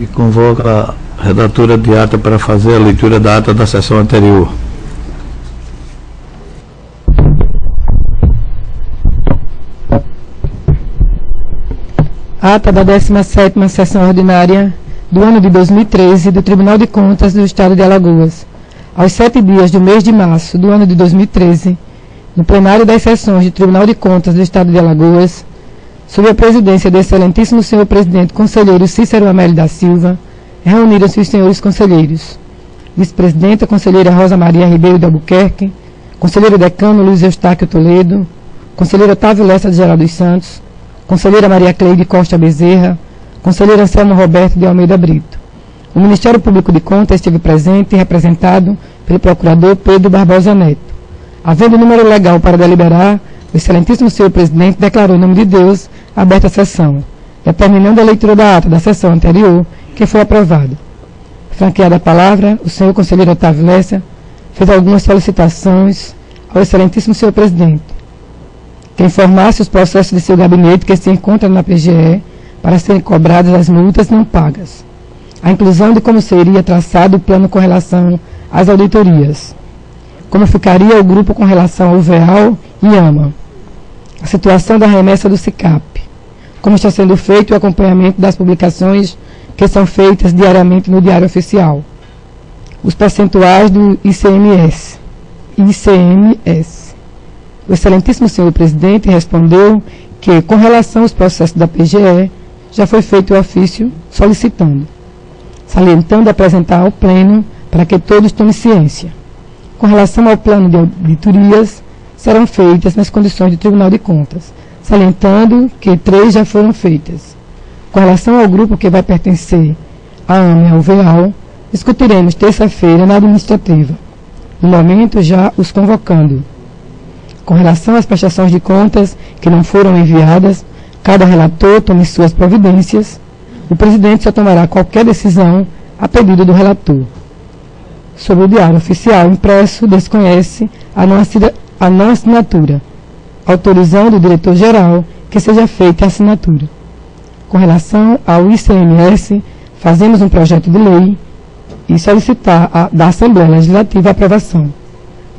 E convoca a redatora de ata para fazer a leitura da ata da sessão anterior. Ata da 17ª sessão ordinária do ano de 2013 do Tribunal de Contas do Estado de Alagoas. Aos 7 dias do mês de março do ano de 2013, no plenário das sessões do Tribunal de Contas do Estado de Alagoas, sob a presidência do excelentíssimo senhor presidente conselheiro Cícero Amélio da Silva, reuniram-se os senhores conselheiros: vice-presidenta conselheira Rosa Maria Ribeiro de Albuquerque, conselheiro decano Luiz Eustáquio Toledo, conselheiro Otávio Lessa de Geral dos Santos, conselheira Maria Cleide Costa Bezerra, conselheiro Anselmo Roberto de Almeida Brito. O Ministério Público de Contas esteve presente e representado pelo procurador Pedro Barbosa Neto. Havendo número legal para deliberar, o excelentíssimo senhor presidente declarou em nome de Deus aberta a sessão, determinando a leitura da ata da sessão anterior, que foi aprovada. Franqueada a palavra, o senhor conselheiro Otávio Lessa fez algumas solicitações ao excelentíssimo senhor presidente, que informasse os processos de seu gabinete que se encontram na PGE para serem cobradas as multas não pagas. A inclusão de como seria traçado o plano com relação às auditorias. Como ficaria o grupo com relação ao VEAL e AMA. A situação da remessa do SICAP. Como está sendo feito o acompanhamento das publicações que são feitas diariamente no Diário Oficial. Os percentuais do ICMS. O excelentíssimo senhor presidente respondeu que, com relação aos processos da PGE, já foi feito o ofício solicitando, salientando apresentar ao pleno para que todos tomem ciência. Com relação ao plano de auditorias, serão feitas nas condições do Tribunal de Contas, salientando que 3 já foram feitas. Com relação ao grupo que vai pertencer à AMA e ao VEAL, discutiremos terça-feira na administrativa, no momento já os convocando. Com relação às prestações de contas que não foram enviadas, cada relator tome suas providências. O presidente só tomará qualquer decisão a pedido do relator. Sobre o Diário Oficial impresso, desconhece a não assinatura, autorizando o diretor-geral que seja feita a assinatura. Com relação ao ICMS, fazemos um projeto de lei e solicitar da Assembleia Legislativa a aprovação.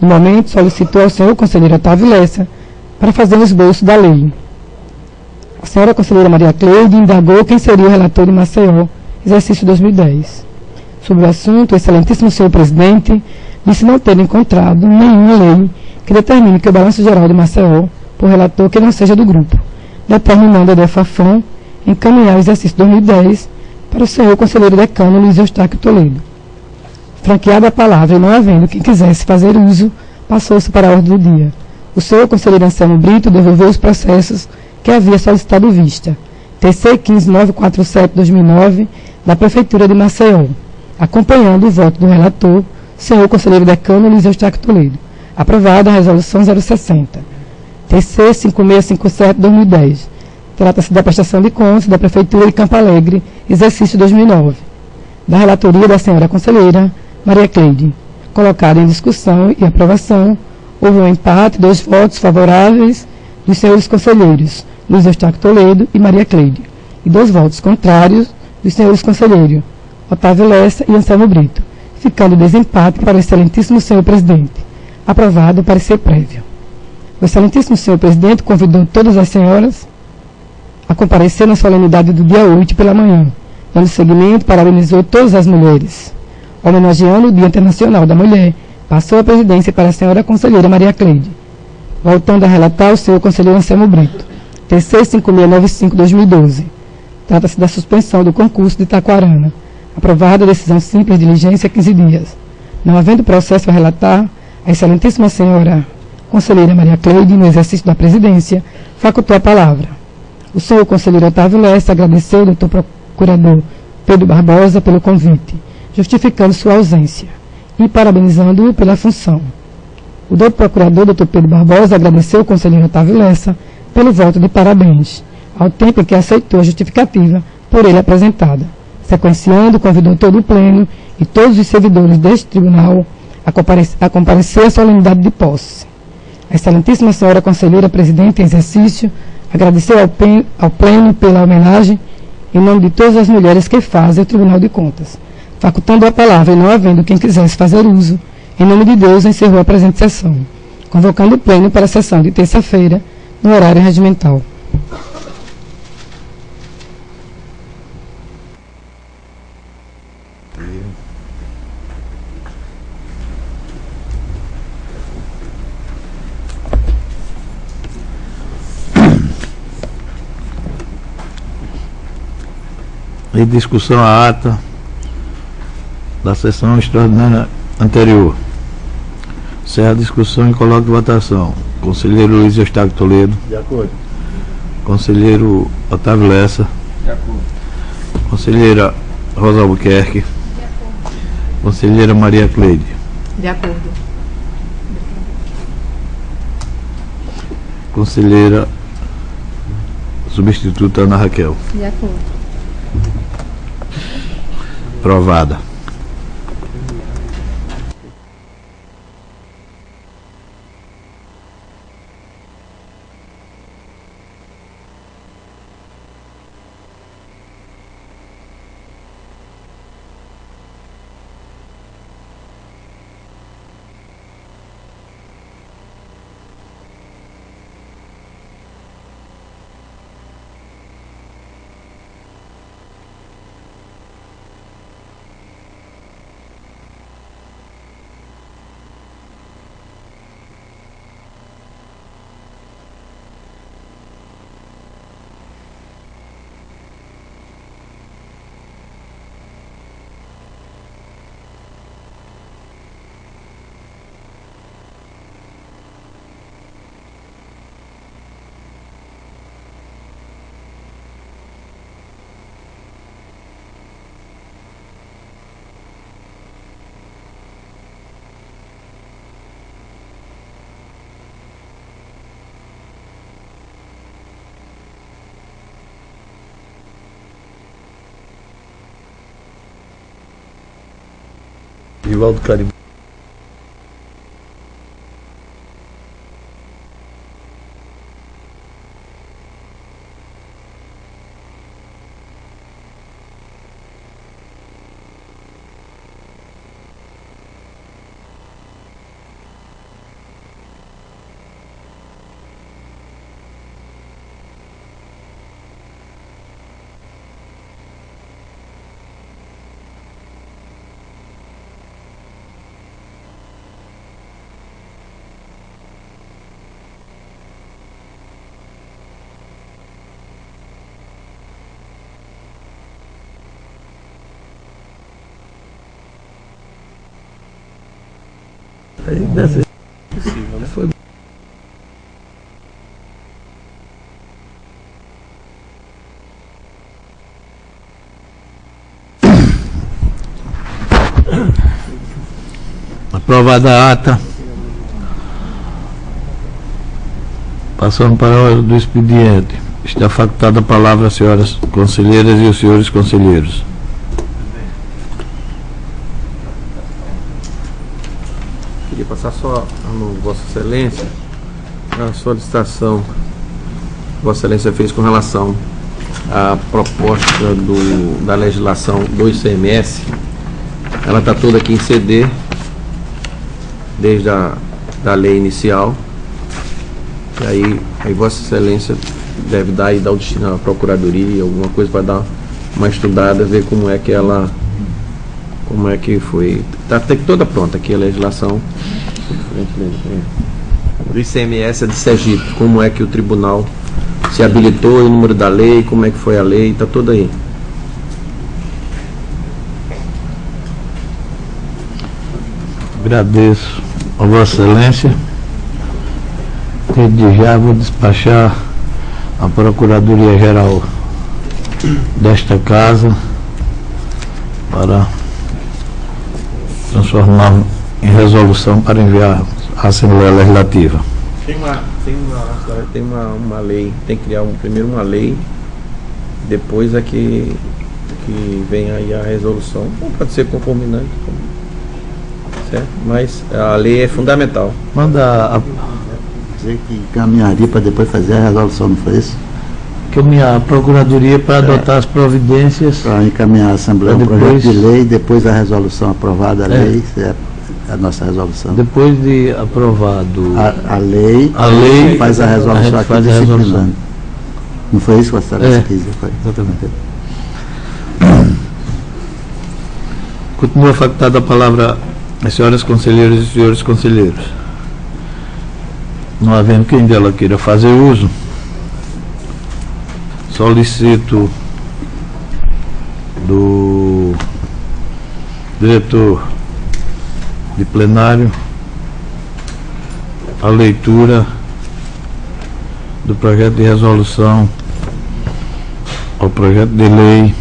No momento, solicitou ao senhor conselheiro Otávio Lessa para fazer o esboço da lei. A senhora conselheira Maria Cleide indagou quem seria o relator de Maceió, exercício 2010. Sobre o assunto, o excelentíssimo senhor presidente disse não ter encontrado nenhuma lei que determine que o Balanço Geral de Maceió, por relator que não seja do grupo, determinando a DEFAFON encaminhar o exercício 2010 para o senhor conselheiro decano Luiz Eustáquio Toledo. Franqueada a palavra e não havendo quem quisesse fazer uso, passou-se para a ordem do dia. O senhor conselheiro Anselmo Brito devolveu os processos que havia solicitado vista. TC 15947-2009 da Prefeitura de Maceió, acompanhando o voto do relator, senhor conselheiro decano Luiz Eustáquio Toledo. Aprovada a resolução 060. TC 5657-2010. Trata-se da prestação de contas da Prefeitura de Campo Alegre, exercício 2009. Da relatoria da senhora conselheira Maria Cleide. Colocada em discussão e aprovação, houve um empate, 2 votos favoráveis dos senhores conselheiros Luiz Eustáquio Toledo e Maria Cleide, e 2 votos contrários dos senhores conselheiros Otávio Lessa e Anselmo Brito, ficando desempate para o excelentíssimo senhor presidente. Aprovado o parecer prévio. O excelentíssimo senhor presidente convidou todas as senhoras a comparecer na solenidade do dia 8 pela manhã. Dando seguimento, parabenizou todas as mulheres. Homenageando o Dia Internacional da Mulher, passou a presidência para a senhora conselheira Maria Cleide. Voltando a relatar o senhor conselheiro Anselmo Brito. TC 5695-2012. Trata-se da suspensão do concurso de Itaquarana. Aprovada a decisão simples de diligência 15 dias. Não havendo processo a relatar, a excelentíssima senhora conselheira Maria Cleide, no exercício da presidência, facultou a palavra. O senhor conselheiro Otávio Lessa agradeceu ao doutor procurador Pedro Barbosa pelo convite, justificando sua ausência e parabenizando-o pela função. O doutor procurador Dr. Pedro Barbosa agradeceu ao conselheiro Otávio Lessa pelo voto de parabéns, ao tempo em que aceitou a justificativa por ele apresentada. Sequenciando, convidou todo o pleno e todos os servidores deste tribunal a comparecer à solenidade de posse. A excelentíssima senhora conselheira presidente em exercício agradeceu ao pleno pela homenagem em nome de todas as mulheres que fazem o Tribunal de Contas. Facultando a palavra e não havendo quem quisesse fazer uso, em nome de Deus, encerrou a presente sessão, convocando o pleno para a sessão de terça-feira, no horário regimental. Em discussão a ata da sessão extraordinária anterior. Encerra a discussão e coloca em votação. Conselheiro Luiz Eustáquio Toledo. De acordo. Conselheiro Otávio Lessa. De acordo. Conselheira Rosa Albuquerque. De acordo. Conselheira Maria Cleide. De acordo. Conselheira substituta Ana Raquel. De acordo. Aprovada. Rivaldo Carim. Aí deve ser possível, né? Foi. Aprovada a ata. Passando para a hora do expediente. Está facultada a palavra às senhoras conselheiras e os senhores conselheiros. Queria passar só a Vossa Excelência a solicitação que Vossa Excelência fez com relação à proposta da legislação do ICMS. Ela está toda aqui em CD, desde da lei inicial. E aí Vossa Excelência deve dar o destino à Procuradoria, alguma coisa para dar uma estudada, ver como é que foi. Está toda pronta aqui a legislação do ICMS de Sergipe, como é que o tribunal se habilitou, o número da lei, como é que foi a lei, está tudo aí. Agradeço a Vossa Excelência. Desde já vou despachar a Procuradoria-Geral desta Casa para transformar em resolução para enviar à Assembleia Legislativa. Tem uma lei, tem que criar primeiro uma lei, depois é que vem aí a resolução. Ou pode ser conforminante, certo? Mas a lei é fundamental. Manda dizer que caminharia para depois fazer a resolução, não foi isso? encaminhar a Procuradoria para adotar as providências. Para encaminhar à Assembleia o projeto de lei, depois a resolução aprovada, a lei, a nossa resolução. Depois de aprovado a lei faz a resolução aqui disciplinando. Não foi isso que Vossa Excelência quis? Foi. Exatamente. Continua facultada a palavra às senhoras conselheiras e senhores conselheiros. Não havendo quem dela queira fazer uso, solicito do diretor de plenário a leitura do projeto de resolução ao projeto de lei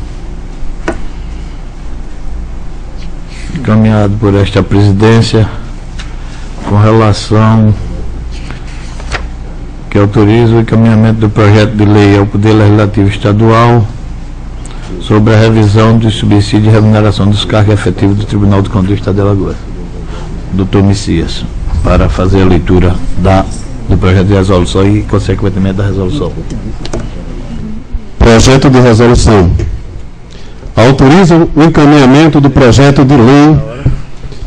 encaminhado por esta presidência com relação que autoriza o encaminhamento do projeto de lei ao Poder Legislativo Estadual sobre a revisão do subsídio e remuneração dos cargos efetivos do Tribunal de Contas do Estado de Alagoas. Dr. Messias, para fazer a leitura do projeto de resolução e, consequentemente, da resolução. Projeto de resolução. Autoriza o encaminhamento do projeto de lei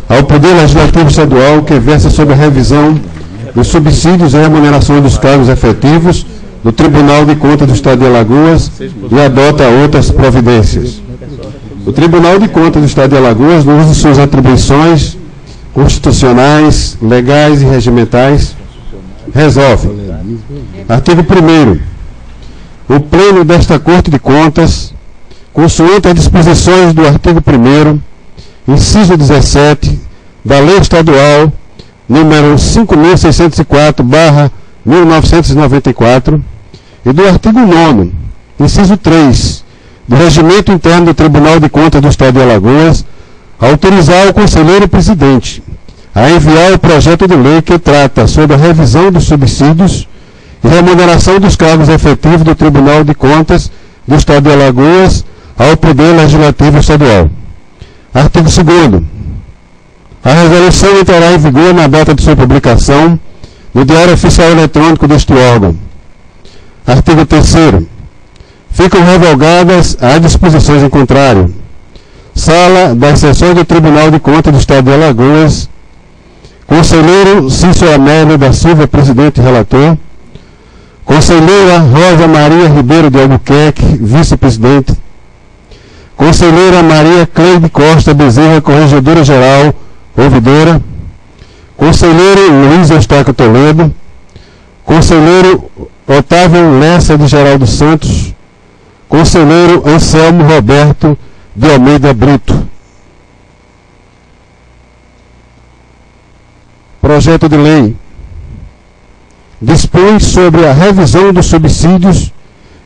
ao Poder Legislativo Estadual que versa sobre a revisão dos subsídios e remuneração dos cargos efetivos do Tribunal de Contas do Estado de Alagoas e adota outras providências. O Tribunal de Contas do Estado de Alagoas, no uso de suas atribuições constitucionais, legais e regimentais, resolve. Artigo 1º. O Pleno desta Corte de Contas, consoante as disposições do artigo 1º, inciso 17, da Lei Estadual número 5.604/1994 e do artigo 9º, inciso 3, do Regimento Interno do Tribunal de Contas do Estado de Alagoas, autorizar o conselheiro presidente a enviar o projeto de lei que trata sobre a revisão dos subsídios e remuneração dos cargos efetivos do Tribunal de Contas do Estado de Alagoas ao Poder Legislativo Estadual. Artigo 2º. A resolução entrará em vigor na data de sua publicação no Diário Oficial Eletrônico deste órgão. Artigo 3º. Ficam revogadas as disposições em contrário. Sala das Sessões do Tribunal de Contas do Estado de Alagoas. Conselheiro Cícero Amélio da Silva, presidente e relator. Conselheira Rosa Maria Ribeiro de Albuquerque, vice-presidente. Conselheira Maria Cleide Costa Bezerra, corregedora-geral, ouvidora. Conselheiro Luiz Eustáquio Toledo. Conselheiro Otávio Lessa de Geraldo Santos. Conselheiro Anselmo Roberto de Almeida Brito. Projeto de lei dispõe sobre a revisão dos subsídios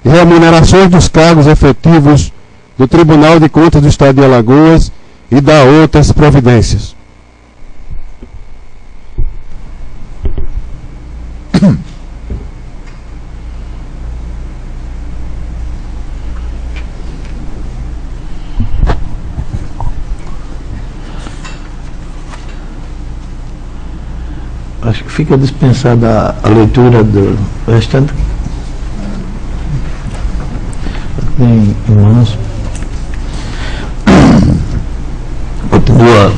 e remunerações dos cargos efetivos do Tribunal de Contas do Estado de Alagoas e dá outras providências. Acho que fica dispensada a leitura do restante. Tem em mãos. Continua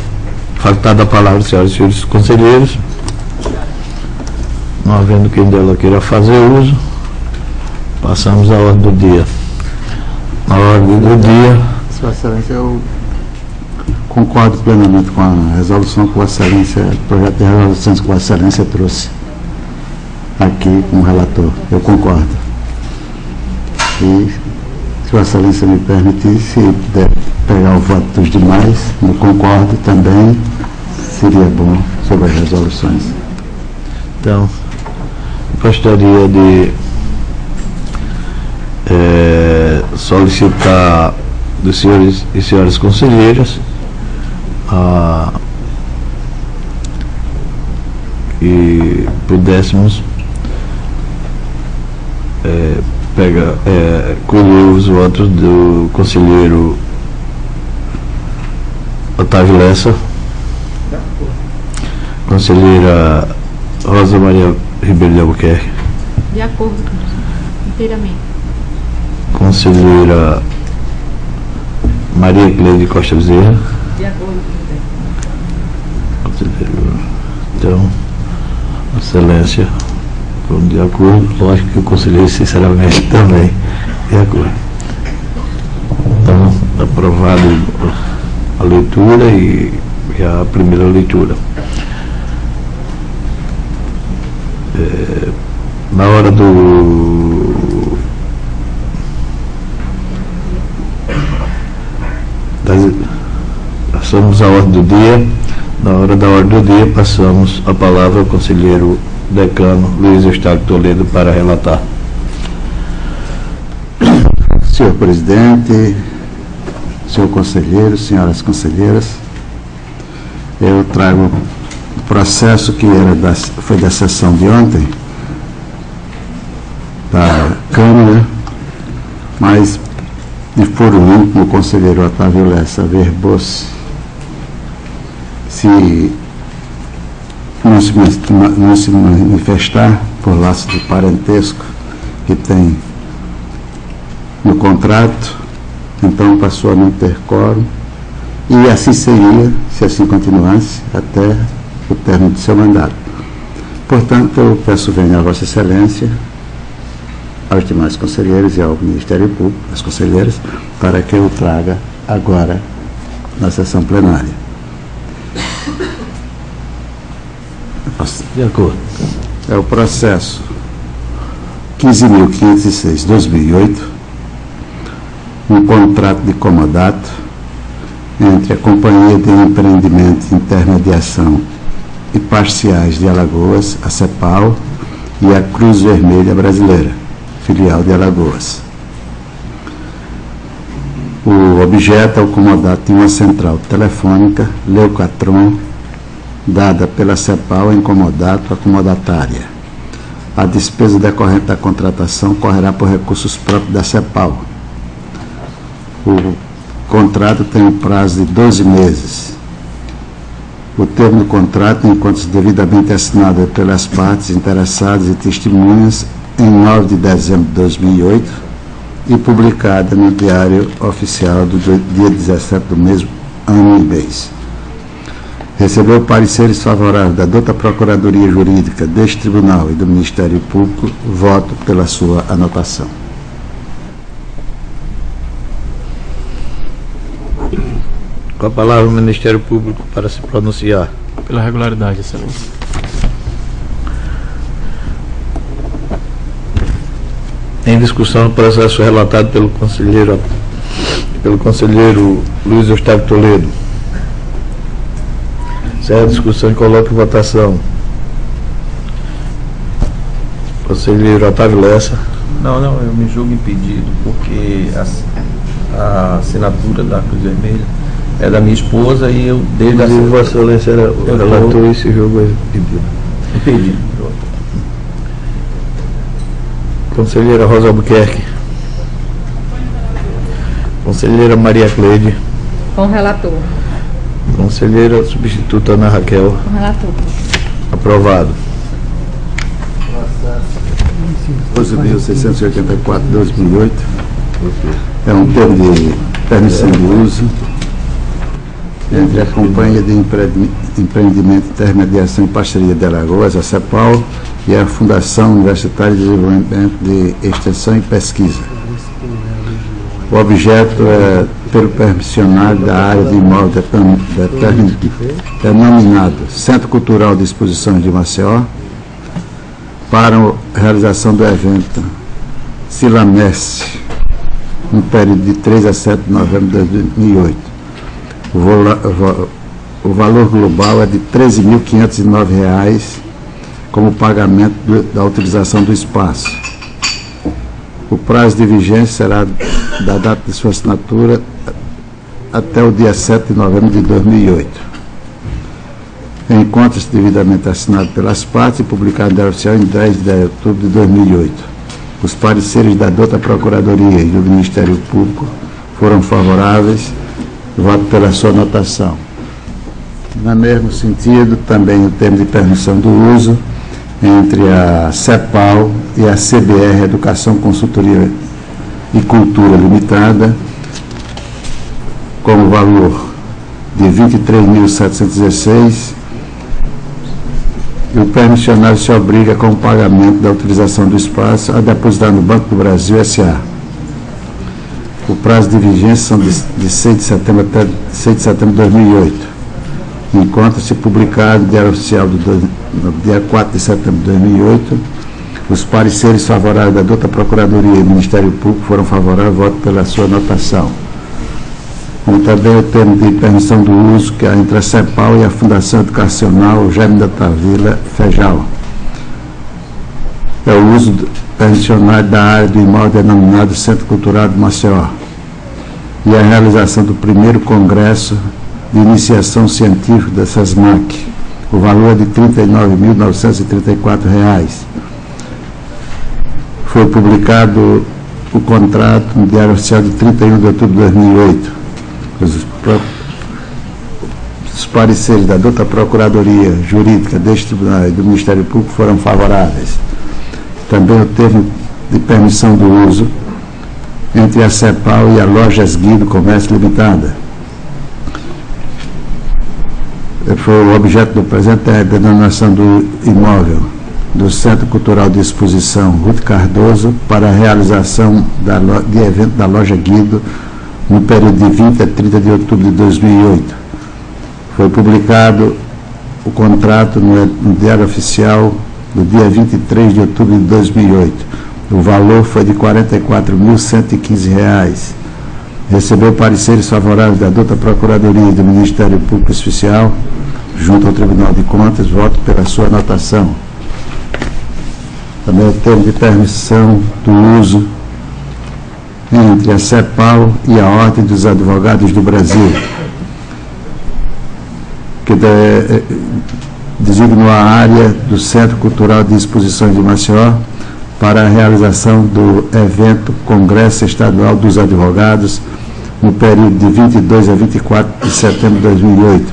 facultada a palavra, senhoras e senhores conselheiros. Não havendo quem dela queira fazer uso, passamos à ordem do dia. Na ordem do dia. Sua Excelência, eu concordo plenamente com a resolução que Vossa Excelência, o projeto de resolução que Vossa Excelência trouxe aqui como relator. Eu concordo. E, se Vossa Excelência me permitir, se puder pegar o voto dos demais, eu concordo também, seria bom sobre as resoluções. Então, gostaria de solicitar dos senhores e senhoras conselheiras que pudéssemos colher os votos do conselheiro Otávio Lessa, conselheira Rosa Maria Ribeiro de Albuquerque. De acordo, inteiramente. Conselheira Maria Cleide Costa Bezerra. De acordo, presidente. Conselheiro, então, Excelência, de acordo, lógico que o conselheiro, sinceramente, também de acordo. Então, aprovado a leitura e a primeira leitura. Na hora passamos a ordem do dia. Na hora da ordem do dia, passamos a palavra ao conselheiro decano Luiz Eustáquio Toledo para relatar. Senhor presidente, senhor conselheiro, senhoras conselheiras, eu trago o processo que foi da sessão de ontem da Câmara, mas de foro íntimo, o conselheiro Otávio Lessa verbou-se se não se manifestar por laço de parentesco que tem no contrato, então passou a não ter quórum, e assim seria, se assim continuasse, até o término do seu mandato. Portanto, eu peço vênia a Vossa Excelência, aos demais conselheiros e ao Ministério Público, às conselheiras, para que eu traga agora na sessão plenária. De acordo. É o processo 15.506/2008, um contrato de comodato entre a Companhia de Empreendimento e Intermediação e Parciais de Alagoas, a CEPAL, e a Cruz Vermelha Brasileira, filial de Alagoas. O objeto é o comodato de uma central telefônica Leucatron, dada pela CEPAL em comodato à comodatária. A despesa decorrente da contratação correrá por recursos próprios da CEPAL. O contrato tem um prazo de 12 meses. O termo do contrato encontra-se devidamente assinado pelas partes interessadas e testemunhas em 9 de dezembro de 2008 e publicada no Diário Oficial do dia 17 do mesmo ano e mês. Recebeu pareceres favoráveis da douta Procuradoria Jurídica deste Tribunal e do Ministério Público, voto pela sua anotação. Com a palavra o Ministério Público para se pronunciar. Pela regularidade, Excelência. Em discussão, o processo relatado pelo conselheiro Luiz Eustáquio Toledo. Encerra a discussão e coloca em votação. Conselheiro Otávio Lessa. Não, eu me julgo impedido, porque a assinatura da Cruz Vermelha é da minha esposa e eu, desde a... Vossa Excelência era o relator e se julgou impedido. Conselheira Rosa Albuquerque. Conselheira Maria Cleide. Com o relator. Conselheira substituta Ana Raquel. Com o relator. Aprovado. 12.684/2008 é um termo de permissão de uso entre a Companhia de Empreendimento, Intermediação e Parceria de Alagoas, a CEPAL, e a Fundação Universitária de Desenvolvimento de Extensão e Pesquisa. O objeto é pelo permissionário da área de imóvel denominado Centro Cultural de Exposições de Maceió, para a realização do evento Silamestre, no período de 3 a 7 de novembro de 2008. O valor global é de R$ 13.509 como pagamento da utilização do espaço. O prazo de vigência será da data de sua assinatura até o dia 7 de novembro de 2008. Encontra-se devidamente assinado pelas partes e publicado no Diário Oficial em 10 de outubro de 2008. Os pareceres da douta Procuradoria e do Ministério Público foram favoráveis. Voto pela sua anotação. No mesmo sentido, também o termo de permissão do uso entre a CEPAL e a CBR Educação, Consultoria e Cultura Limitada, com o valor de 23.716, e o permissionário se obriga com o pagamento da utilização do espaço a depositar no Banco do Brasil S.A. O prazo de vigência são de 6 de setembro até 6 de setembro de 2008. Encontra-se publicado no Diário Oficial no dia 4 de setembro de 2008. Os pareceres favoráveis da douta Procuradoria e do Ministério Público foram favoráveis, voto pela sua anotação. Como também o termo de permissão do uso, que é entre a CEPAL e a Fundação Educacional Jaime da Tavila Fejal. É o uso permissionário da área do imóvel denominado Centro Cultural de Maceió. E a realização do primeiro congresso de iniciação científica da SESMAC. O valor é de R$ 39.934. Foi publicado o contrato no Diário Oficial de 31 de outubro de 2008. Os pareceres da douta Procuradoria Jurídica deste Tribunal e do Ministério Público foram favoráveis. Também o termo de permissão do uso entre a CEPAL e a Lojas Guido Comércio Limitada. Foi o objeto do presente é a denominação do imóvel do Centro Cultural de Exposição Ruth Cardoso para a realização de evento da Loja Guido no período de 20 a 30 de outubro de 2008. Foi publicado o contrato no Diário Oficial no dia 23 de outubro de 2008. O valor foi de R$ 44.115. Recebeu pareceres favoráveis da douta Procuradoria e do Ministério Público Especial, junto ao Tribunal de Contas, voto pela sua anotação. Também o termo de permissão do uso entre a CEPAL e a Ordem dos Advogados do Brasil, que designou a área do Centro Cultural de Exposições de Maceió para a realização do evento Congresso Estadual dos Advogados no período de 22 a 24 de setembro de 2008.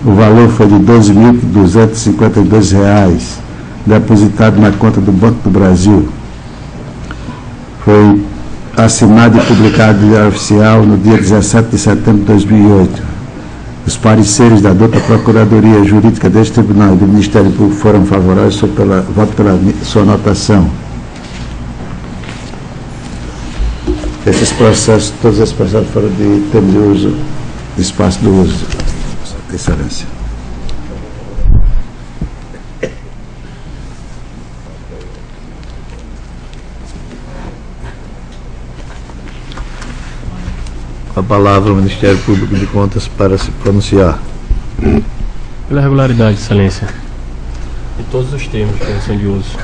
O valor foi de R$ 12.252, depositado na conta do Banco do Brasil. Foi assinado e publicado no Diário Oficial no dia 17 de setembro de 2008. Os pareceres da douta Procuradoria Jurídica deste Tribunal e do Ministério Público foram favoráveis, voto pela sua anotação. Esses processos, todos esses processos foram de termo de uso, de espaço do uso, Excelência. A palavra ao Ministério Público de Contas para se pronunciar. Pela regularidade, Excelência, de todos os termos de permissão de uso.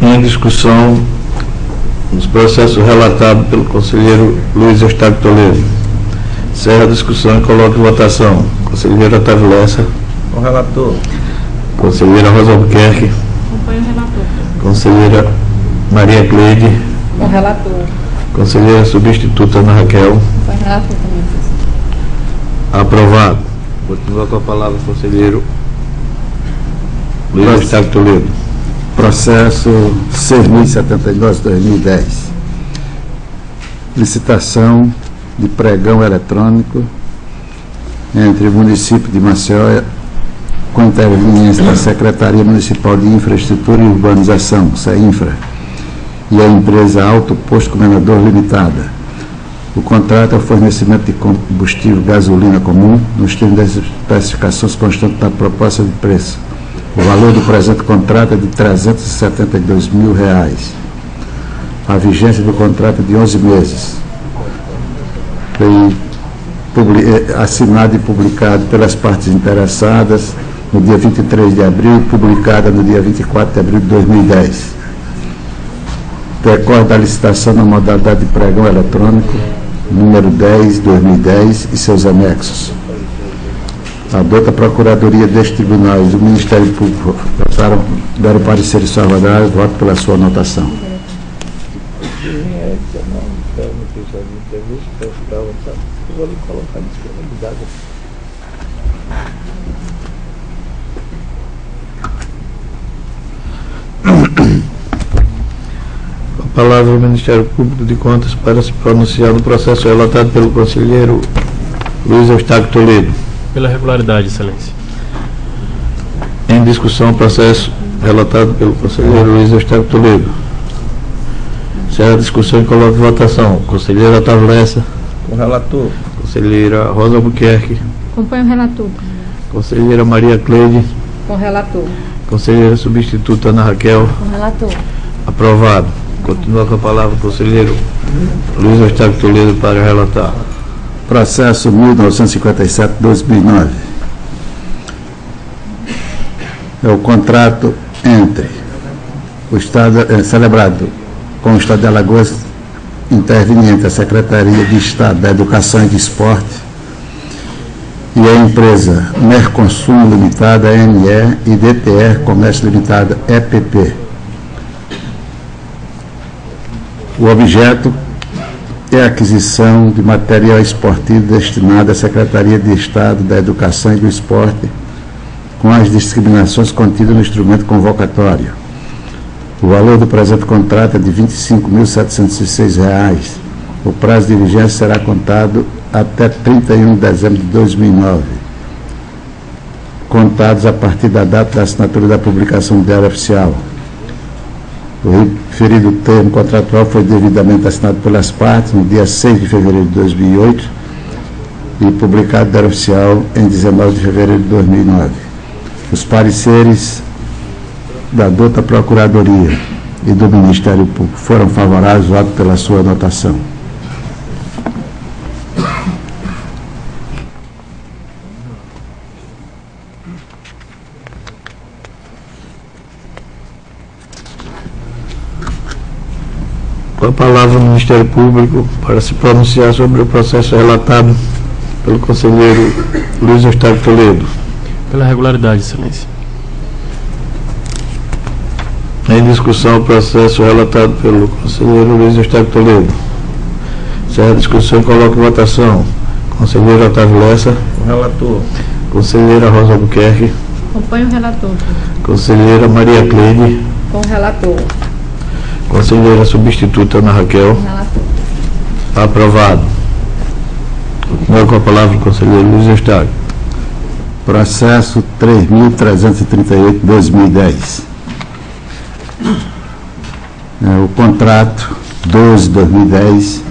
Em discussão, nos processos relatados pelo conselheiro Luiz Eustáquio Toledo. Encerra a discussão e coloca em votação. Conselheiro Otávio Lessa. O relator. Conselheira Rosa Albuquerque. Acompanho o relator. Conselheira Maria Cleide. O relator. Conselheira substituta Ana Raquel. Acompanho o relator também. Aprovado. Continua com a palavra o conselheiro Luiz Eustáquio Toledo. Processo 6.079/2010. Licitação de pregão eletrônico entre o município de Maceió, com interveniência da Secretaria Municipal de Infraestrutura e Urbanização, CEINFRA, e a empresa Alto Posto Comendador Limitada. O contrato é o fornecimento de combustível gasolina comum, nos termos das especificações constantes da proposta de preço. O valor do presente contrato é de R$ 372.000. A vigência do contrato é de 11 meses. Foi assinado e publicado pelas partes interessadas no dia 23 de abril e publicada no dia 24 de abril de 2010. Decorre da licitação na modalidade de pregão eletrônico, número 10/2010 e seus anexos. A douta Procuradoria deste Tribunal e do Ministério Público deram pareceres favoráveis, voto pela sua anotação. palavra ao Ministério Público de Contas para se pronunciar no processo relatado pelo conselheiro Luiz Eustáquio Toledo. Pela regularidade, Excelência. Em discussão, o processo relatado pelo conselheiro Luiz Eustáquio Toledo. Encerra a discussão e coloca em votação. Conselheiro Otávio Lessa. Com o relator. Conselheira Rosa Albuquerque. Acompanho o relator. Conselheira Maria Cleide. Com o relator. Conselheira substituta Ana Raquel. Com o relator. Aprovado. Continua com a palavra o conselheiro Luiz Eustáquio Toledo para relatar. Processo 1957-2009. É o contrato entre o Estado, celebrado com o Estado de Alagoas, interveniente a Secretaria de Estado da Educação e de Esporte e a empresa Merconsumo Limitada, ME, e DTR Comércio Limitada, EPP. O objeto é a aquisição de material esportivo destinado à Secretaria de Estado da Educação e do Esporte, com as discriminações contidas no instrumento convocatório. O valor do presente contrato é de R$ 25.706. O prazo de vigência será contado até 31 de dezembro de 2009, contados a partir da data da assinatura da publicação do Diário Oficial. O referido termo contratual foi devidamente assinado pelas partes no dia 6 de fevereiro de 2008 e publicado no Diário Oficial em 19 de fevereiro de 2009. Os pareceres da dota Procuradoria e do Ministério Público foram favoráveis, voto pela sua anotação. Com a palavra o Ministério Público para se pronunciar sobre o processo relatado pelo conselheiro Luiz Eustáquio Toledo. Pela regularidade, Excelência. Em discussão, o processo relatado pelo conselheiro Luiz Eustáquio Toledo. Encerra a discussão e coloca em votação. Conselheiro Otávio Lessa. Com o relator. Conselheira Rosa Albuquerque. Acompanho o relator. Conselheira Maria Cleide. Com o relator. Conselheira substituta Ana Raquel. Com o relator. Aprovado. Continua com a palavra o conselheiro Luiz Eustáquio. Processo 3.338/2010. O contrato 12/2010,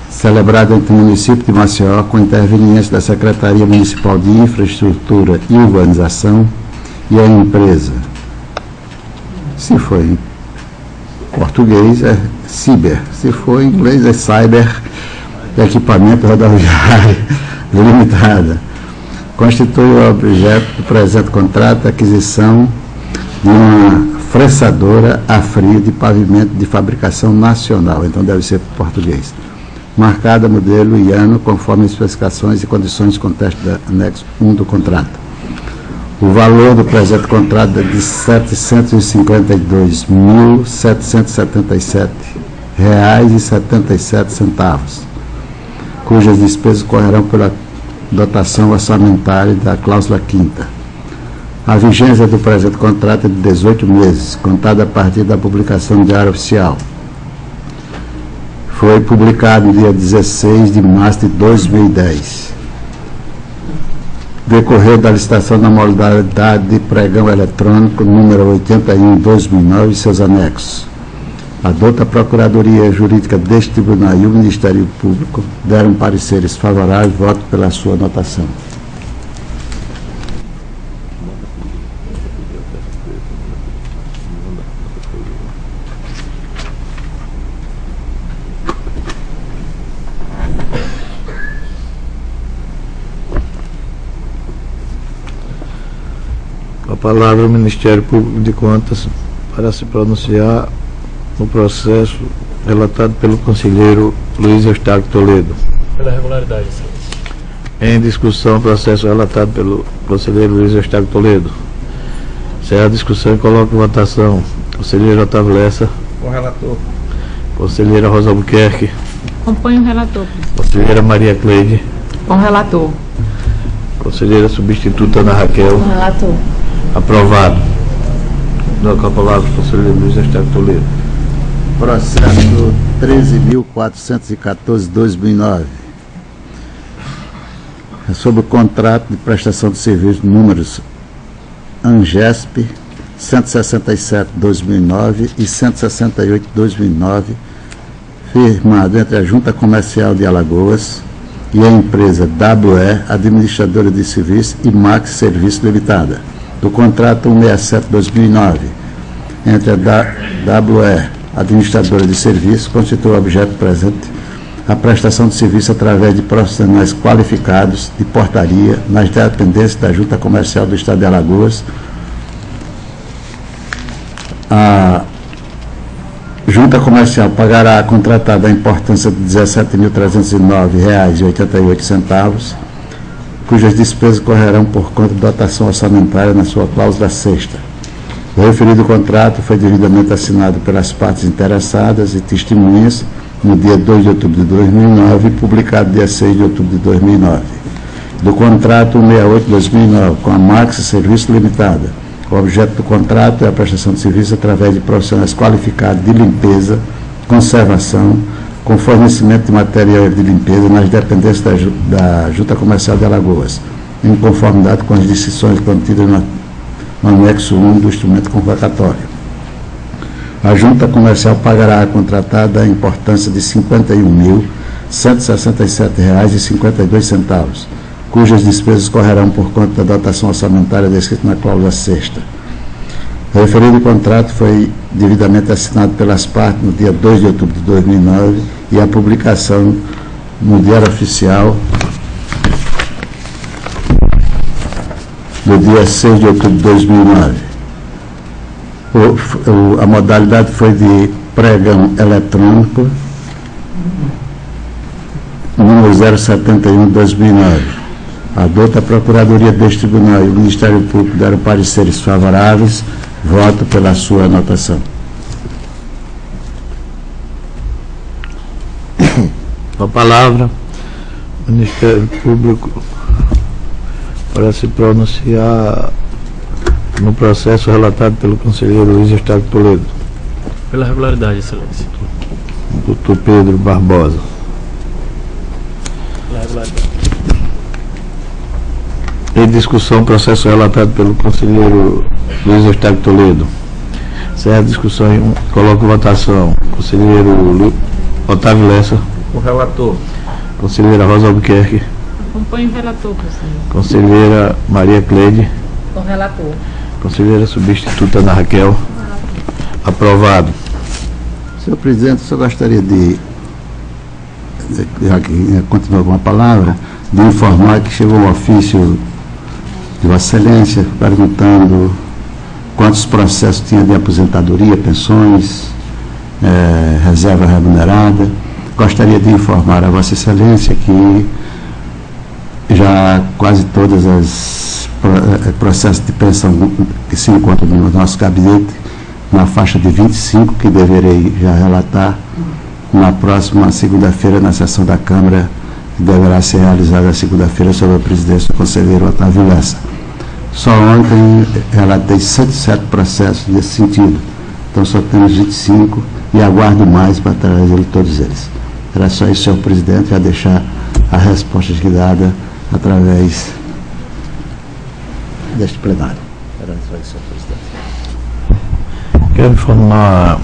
celebrado entre o município de Maceió com interveniência da Secretaria Municipal de Infraestrutura e Urbanização e a empresa. Se for em português é Ciber, se for em inglês é Cyber Equipamento Rodoviário Limitada. Constitui o objeto do presente contrato a aquisição de uma fressadora a frio de pavimento de fabricação nacional, então deve ser português, marcada modelo e ano conforme as especificações e condições de contexto do anexo 1 do contrato. O valor do presente contrato é de R$ 752.777,77, cujas despesas correrão pela dotação orçamentária da cláusula 5ª. A vigência do presente contrato é de 18 meses, contada a partir da publicação do Diário Oficial. Foi publicado no dia 16 de março de 2010. Decorrer da licitação na modalidade de pregão eletrônico número 81/2009 e seus anexos. A dota Procuradoria Jurídica deste Tribunal e o Ministério Público deram pareceres favoráveis, voto pela sua anotação. Com a palavra o Ministério Público de Contas para se pronunciar no processo relatado pelo conselheiro Luiz Eustáquio Toledo. Pela regularidade, Excelência. Em discussão, o processo relatado pelo conselheiro Luiz Eustáquio Toledo. Encerra a discussão e coloca em votação. Conselheiro Otávio Lessa. Com o relator. Conselheira Rosa Albuquerque. Acompanho o relator. Conselheira Maria Cleide. Com o relator. Conselheira substituta Ana Raquel. Com o relator. Aprovado. Dou com a palavra o conselheiro Luiz Eustáquio Toledo. Processo 13.414/2009. É sobre o contrato de prestação de serviço números ANGESP 167/2009 e 168/2009, firmado entre a Junta Comercial de Alagoas e a empresa WE, administradora de serviço, e Max Serviço Limitada. Do contrato 167/2009, entre a WE, administradora de serviço, constitui o objeto presente a prestação de serviço através de profissionais qualificados de portaria nas dependências da Junta Comercial do Estado de Alagoas. A Junta Comercial pagará a contratada a importância de R$ 17.309,88, cujas despesas correrão por conta de dotação orçamentária na sua cláusula 6ª. O referido contrato foi devidamente assinado pelas partes interessadas e testemunhas no dia 2 de outubro de 2009 e publicado dia 6 de outubro de 2009. Do contrato 168/2009 com a Max Serviço Limitada, o objeto do contrato é a prestação de serviço através de profissionais qualificados de limpeza, conservação, com fornecimento de material de limpeza nas dependências da Junta Comercial de Alagoas, em conformidade com as decisões contidas no anexo 1 do instrumento convocatório. A Junta Comercial pagará a contratada a importância de R$ 51.167,52, cujas despesas correrão por conta da dotação orçamentária descrita na cláusula 6ª. O referido contrato foi devidamente assinado pelas partes no dia 2 de outubro de 2009 e a publicação no Diário Oficial no dia 6 de outubro de 2009. A modalidade foi de pregão eletrônico número 071/2009. A douta Procuradoria deste Tribunal e o Ministério Público deram pareceres favoráveis. Voto pela sua anotação. Com a palavra, o Ministério Público para se pronunciar no processo relatado pelo conselheiro Luiz Eustáquio Toledo. Pela regularidade, Excelência. Doutor Pedro Barbosa. Pela regularidade. Em discussão, processo relatado pelo conselheiro Luiz Eustáquio Toledo. Encerra a discussão e coloco votação. Conselheiro Otávio Lessa. O relator. Conselheira Rosa Albuquerque. Acompanho o relator, presidente. Conselheira Maria Cleide. Com o relator. Conselheira substituta Ana Raquel. Aprovado. Senhor presidente, eu só gostaria de já que continua com a palavra, de informar que chegou um ofício de Vossa Excelência perguntando quantos processos tinha de aposentadoria, pensões, reserva remunerada. Gostaria de informar a Vossa Excelência que já quase todas as processos de pensão que se encontram no nosso gabinete, na faixa de 25, que deverei já relatar na próxima segunda-feira, na sessão da Câmara, que deverá ser realizada segunda-feira, sob a presidência do conselheiro Otávio Lessa. Só ontem relatei 107 processos nesse sentido. Então só temos 25 e aguardo mais para trazer todos eles. Era só isso, senhor presidente, a deixar a resposta aqui dada através deste plenário. Era só isso, senhor presidente. Quero informar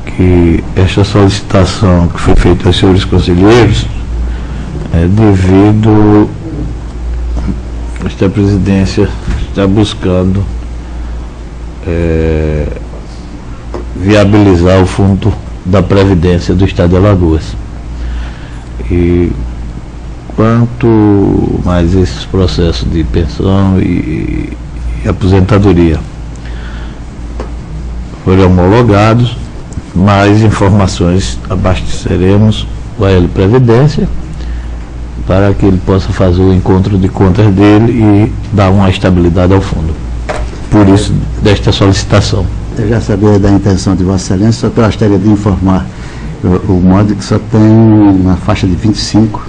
que esta solicitação que foi feita aos senhores conselheiros é devido a esta presidência está buscando viabilizar o fundo da Previdência do Estado de Alagoas. E quanto mais esses processos de pensão e aposentadoria forem homologados, mais informações abasteceremos o AL Previdência para que ele possa fazer o encontro de contas dele e dar uma estabilidade ao fundo. Por isso, desta solicitação. Eu já sabia da intenção de Vossa Excelência, só gostaria de informar o modo que só tem uma faixa de 25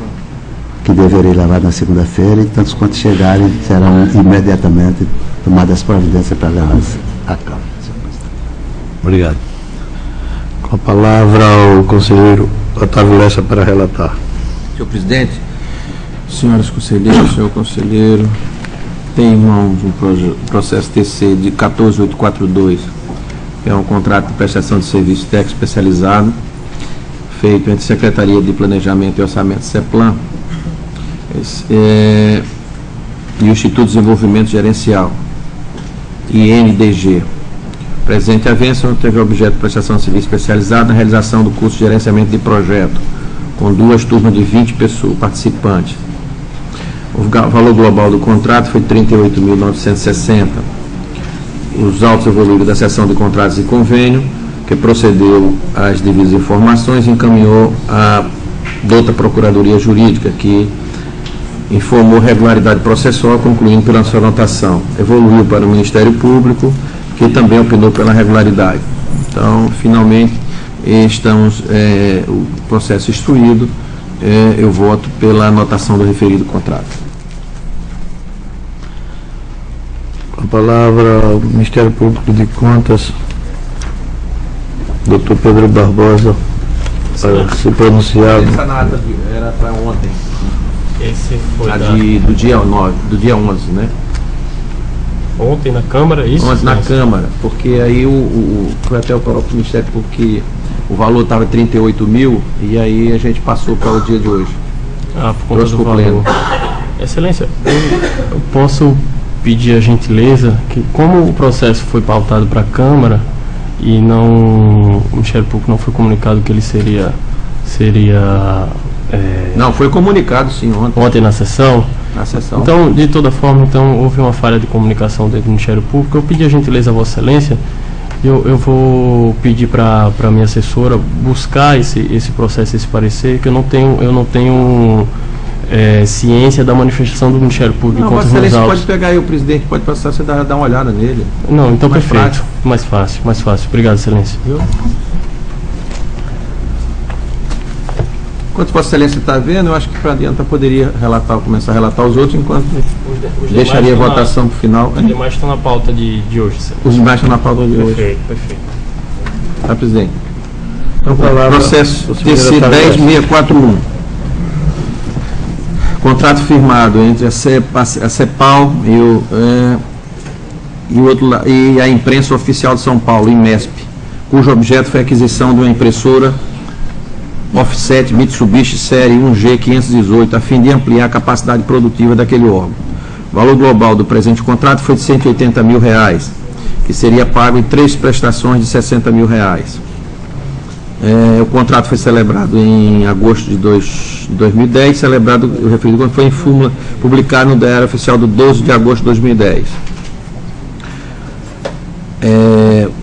que deverei levar na segunda-feira, e tantos quantos chegarem serão imediatamente tomadas as providências para levar a cabo. Obrigado. Com a palavra ao conselheiro Otávio Lessa para relatar. Senhor presidente, senhoras conselheiras, senhor conselheiro, tem em mãos um processo TC de 14842, que é um contrato de prestação de serviço técnico especializado, feito entre Secretaria de Planejamento e Orçamento CEPLAN e o Instituto de Desenvolvimento Gerencial, INDG. Presente avença teve objeto de prestação de serviço especializado na realização do curso de gerenciamento de projeto, com 2 turmas de 20 pessoas participantes. O valor global do contrato foi R$ 38.960. Os autos evoluídos da seção de contratos e convênio, que procedeu às devidas informações e encaminhou à douta Procuradoria Jurídica, que informou regularidade processual, concluindo pela sua anotação. Evoluiu para o Ministério Público, que também opinou pela regularidade. Então, finalmente, estamos, o processo instruído, eu voto pela anotação do referido contrato. Com a palavra ao Ministério Público de Contas, Dr. Pedro Barbosa, para se pronunciar. Essa nada era para ontem. Esse foi Do dia 9, do dia 11, né? ontem na Câmara, isso? Ontem na Câmara, porque aí foi até o próprio Ministério Público que o valor estava 38 mil e aí a gente passou para o dia de hoje. Ah, por conta do valor. Excelência, eu posso pedir a gentileza que, como o processo foi pautado para a Câmara e o Ministério Público não foi comunicado que ele seria não, foi comunicado sim ontem na sessão. Então, de toda forma, houve uma falha de comunicação dentro do Ministério Público. Eu pedi a gentileza a Vossa Excelência, eu vou pedir para a minha assessora buscar esse processo, esse parecer, que eu não tenho ciência da manifestação do Ministério Público. Não, Vossa Excelência pode pegar aí o presidente, pode passar, você dar uma olhada nele. Não, então mais perfeito. Prático. Mais fácil. Obrigado, Excelência. Enquanto Vossa Excelência está vendo, eu acho que para adiantar poderia começar a relatar os outros, enquanto deixaria a votação para o final. Os demais estão na pauta de hoje, Excelência. Os demais estão na pauta de hoje. Perfeito. Tá, presidente? Então, processo TC 10641. Contrato firmado entre a CEPAL e a Imprensa Oficial de São Paulo, IMESP, cujo objeto foi a aquisição de uma impressora offset Mitsubishi série 1G518, a fim de ampliar a capacidade produtiva daquele órgão. O valor global do presente contrato foi de R$ 180 mil, que seria pago em 3 prestações de R$ 60 mil. O contrato foi celebrado em agosto de 2010, celebrado, o referido quando foi em súmula publicado no Diário Oficial do 12 de agosto de 2010.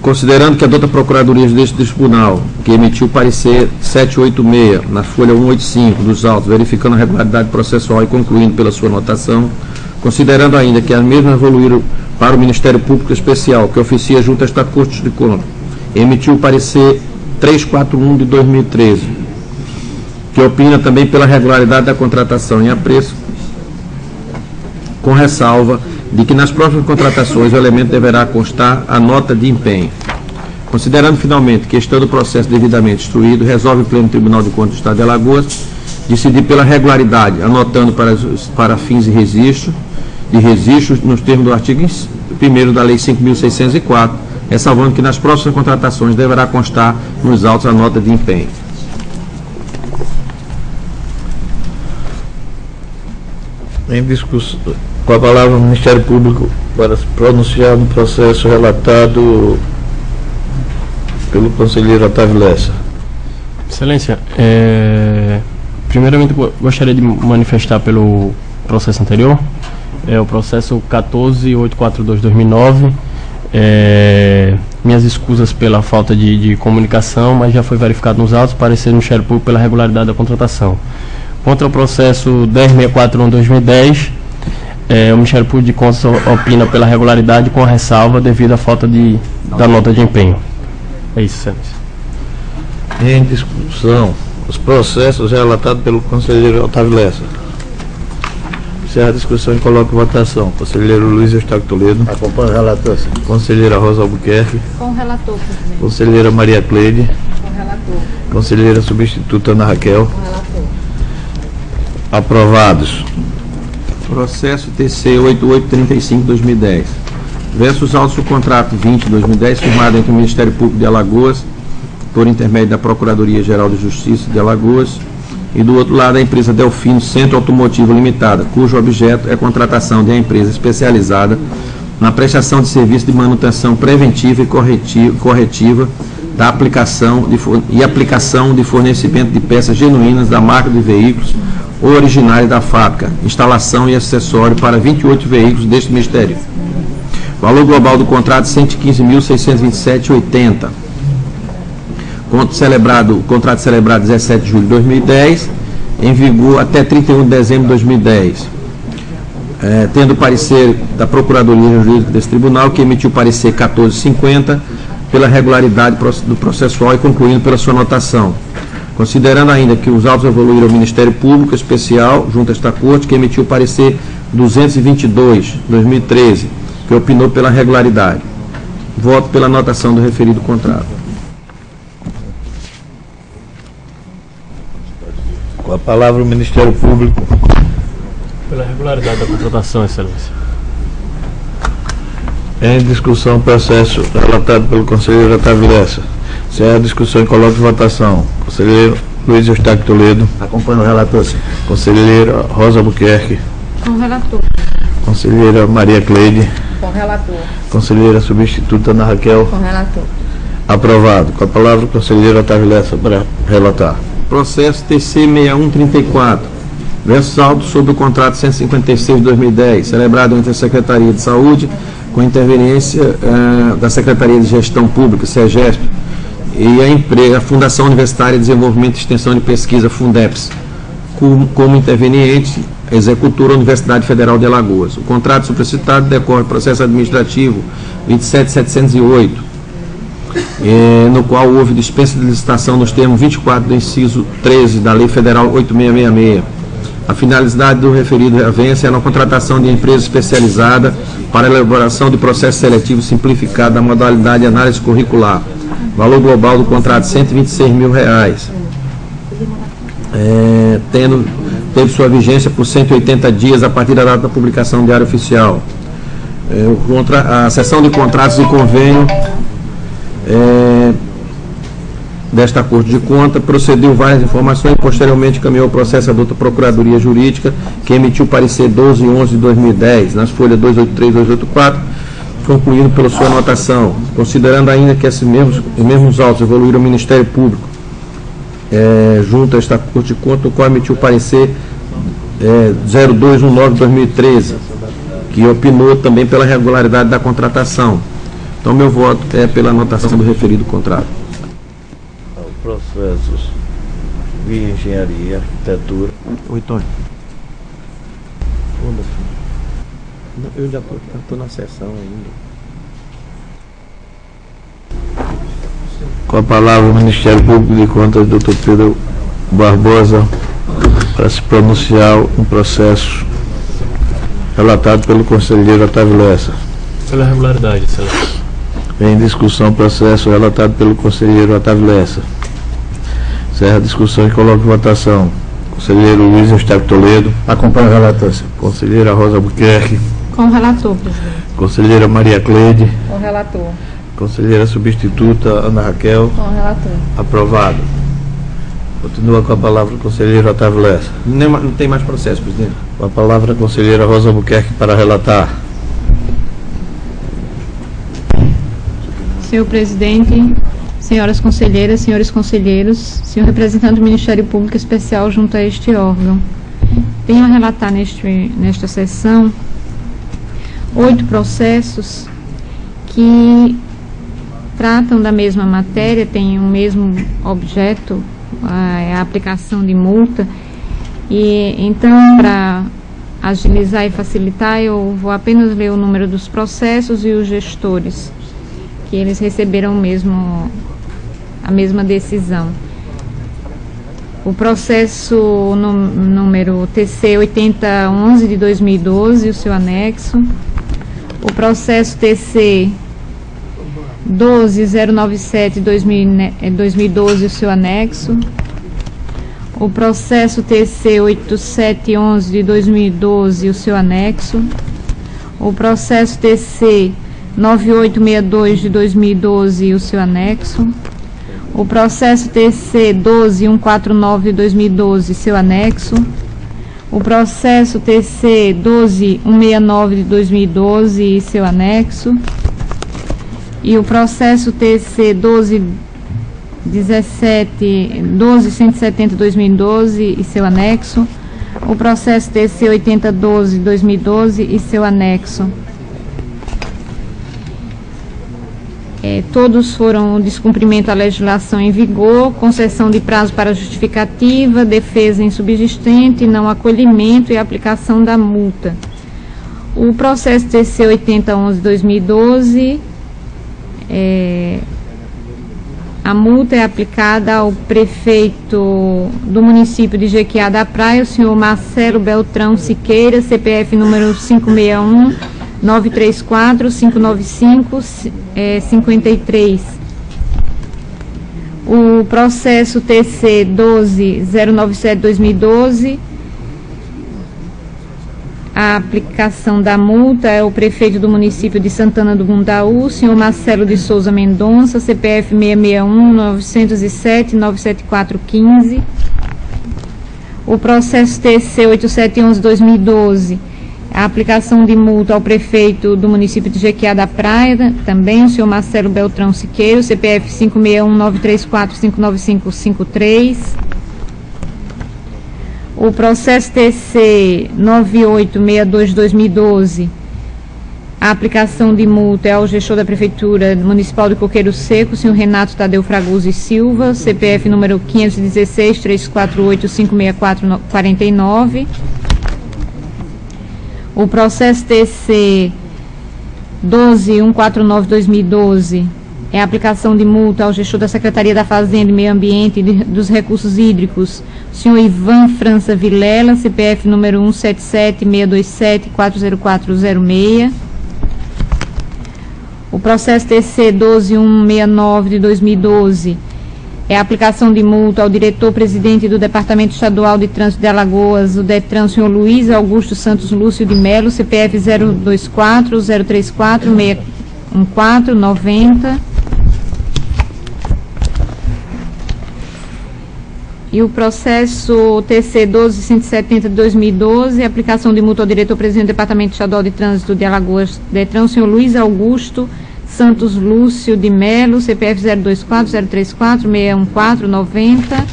Considerando que a douta Procuradoria deste Tribunal, que emitiu o parecer 786, na folha 185 dos autos, verificando a regularidade processual e concluindo pela sua anotação, considerando ainda que as mesmas evoluíram para o Ministério Público Especial, que oficia junto a esta Corte de Contas, emitiu o parecer 341 de 2013, que opina também pela regularidade da contratação em apreço, com ressalva de que nas próximas contratações o elemento deverá constar a nota de empenho. Considerando finalmente que, estando o processo devidamente instruído, resolve o Pleno Tribunal de Contas do Estado de Alagoas decidir pela regularidade, anotando para fins de registro nos termos do artigo 1º da Lei 5.604, ressalvando que nas próximas contratações deverá constar nos autos a nota de empenho. Em discussão, com a palavra o Ministério Público para se pronunciar no processo relatado pelo conselheiro Otávio Lessa. Excelência, primeiramente gostaria de manifestar pelo processo anterior, o processo 14842/2009, minhas escusas pela falta de comunicação, mas já foi verificado nos autos, parecer no Ministério Público pela regularidade da contratação. Contra o processo 10641/2010, o Ministério Público de Contas opina pela regularidade com a ressalva devido à falta da nota de empenho. É isso, Excelência. Em discussão, os processos relatados pelo conselheiro Otávio Lessa. Encerra a discussão e coloca em votação. Conselheiro Luiz Eustáquio Toledo. Acompanho o relator, sim. Conselheira Rosa Albuquerque. Com o relator, presidente. Conselheira Maria Cleide. Com o relator. Conselheira substituta Ana Raquel. Com relator. Aprovados. Processo TC 8835-2010. Versus autos do contrato 20-2010, firmado entre o Ministério Público de Alagoas, por intermédio da Procuradoria-Geral de Justiça de Alagoas, e do outro lado a empresa Delfino Centro Automotivo Limitada, cujo objeto é a contratação de uma empresa especializada na prestação de serviço de manutenção preventiva e corretiva da aplicação de fornecimento de peças genuínas da marca de veículos ou originária da fábrica, instalação e acessório para 28 veículos deste Ministério. Valor global do contrato R$ 115.627,80. Contrato celebrado 17 de julho de 2010, em vigor até 31 de dezembro de 2010. Tendo parecer da Procuradoria Jurídica desse Tribunal, que emitiu parecer 1450 pela regularidade do processual e concluindo pela sua anotação. Considerando ainda que os autos evoluíram ao Ministério Público Especial, junto a esta Corte, que emitiu parecer 222/2013, que opinou pela regularidade. Voto pela anotação do referido contrato. Com a palavra o Ministério Público. Pela regularidade da contratação, Excelência. Em discussão o processo relatado pelo conselheiro Otávio Lessa. Encerra a discussão e coloca em votação. Conselheiro Luiz Eustáquio Toledo. Acompanho o relator, senhor. Conselheira Rosa Albuquerque. Com relator. Conselheira Maria Cleide. Com relator. Conselheira substituta Ana Raquel. Com relator. Aprovado. Com a palavra o conselheiro Otávio Lessa para relatar. Processo TC 6134, versus auto sobre o contrato 156 de 2010, celebrado entre a Secretaria de Saúde, com interveniência da Secretaria de Gestão Pública, SEGESP, e a Fundação Universitária de Desenvolvimento e Extensão de Pesquisa, FUNDEPS, como interveniente, executora Universidade Federal de Alagoas. O contrato supracitado decorre do processo administrativo 27708, no qual houve dispensa de licitação nos termos 24 do inciso 13 da Lei Federal 8666. A finalidade do referido avanço é na contratação de empresa especializada para a elaboração de processo seletivo simplificado da modalidade de análise curricular. Valor global do contrato R$ 126 mil. Teve sua vigência por 180 dias a partir da data da publicação do Diário Oficial. A seção de contratos e convênio desta Corte de Conta procedeu várias informações e posteriormente caminhou o processo à douta Procuradoria Jurídica, que emitiu parecer 12/11 de 2010, nas folhas 283 e 284, concluindo pela sua anotação. Considerando ainda que esses mesmos autos evoluíram ao Ministério Público, junto a esta Corte de Conta, o qual emitiu parecer 0219 de 2013, que opinou também pela regularidade da contratação. Então, meu voto é pela anotação do referido contrato. Processos via engenharia, arquitetura. Oi, Tony. Eu já estou na sessão ainda. Com a palavra o Ministério Público de Contas, Dr. Pedro Barbosa, para se pronunciar um processo relatado pelo conselheiro Otávio Lessa. Pela regularidade, Excelência. Em discussão o processo relatado pelo conselheiro Otávio Lessa. Encerra a discussão e coloca em votação. Conselheiro Luiz Eustáquio Toledo. Acompanho o relator, senhor. Conselheira Rosa Albuquerque. Com relator, presidente. Conselheira Maria Cleide. Com relator. Conselheira substituta Ana Raquel. Com relator. Aprovado. Continua com a palavra o conselheiro Otávio Lessa. Não tem mais processo, presidente. Com a palavra a conselheira Rosa Albuquerque para relatar. Senhor presidente, senhoras conselheiras, senhores conselheiros, senhor representante do Ministério Público Especial junto a este órgão, venho a relatar nesta sessão 8 processos que tratam da mesma matéria, têm o mesmo objeto, a aplicação de multa, e então, para agilizar e facilitar, eu vou apenas ler o número dos processos e os gestores, que eles receberam a mesma decisão. O processo número TC 8011 de 2012, o seu anexo. O processo TC 12097-2012, o seu anexo. O processo TC 8711 de 2012, o seu anexo. O processo TC 9862 de 2012, o seu anexo. O processo TC 12149 de 2012, seu anexo. O processo TC 12169 de 2012 e seu anexo. E o processo TC 12170 de 2012 e seu anexo. O processo TC 8012 de 2012 e seu anexo. Todos foram descumprimento à legislação em vigor, concessão de prazo para justificativa, defesa insubsistente, não acolhimento e aplicação da multa. O processo TC 8011 de 2012, a multa é aplicada ao prefeito do município de Jequiá da Praia, o senhor Marcelo Beltrão Siqueira, CPF número 561-934-595-53. O processo TC 12097-2012, a aplicação da multa é o prefeito do município de Santana do Mundaú, senhor Marcelo de Souza Mendonça, CPF 661-907-97415. O processo TC 8711-2012, a aplicação de multa ao prefeito do município de Jequiá da Praia, também o senhor Marcelo Beltrão Siqueiro, CPF 561-934-59553. O processo TC 9862-2012, a aplicação de multa é ao gestor da Prefeitura Municipal de Coqueiro Seco, senhor Renato Tadeu Fragoso e Silva, CPF número 516-348-564-49. O processo TC 12149-2012 é a aplicação de multa ao gestor da Secretaria da Fazenda e Meio Ambiente e dos Recursos Hídricos, senhor Ivan França Vilela, CPF número 177-627-40406. O processo TC 12169 de 2012 é a aplicação de multa ao diretor-presidente do Departamento Estadual de Trânsito de Alagoas, o DETRAN, senhor Luiz Augusto Santos Lúcio de Melo, CPF 024-034-614-90. E o processo TC 12170 de 2012, aplicação de multa ao diretor-presidente do Departamento Estadual de Trânsito de Alagoas, DETRAN, senhor Luiz Augusto Santos Lúcio de Melo, CPF 024-034-614-90.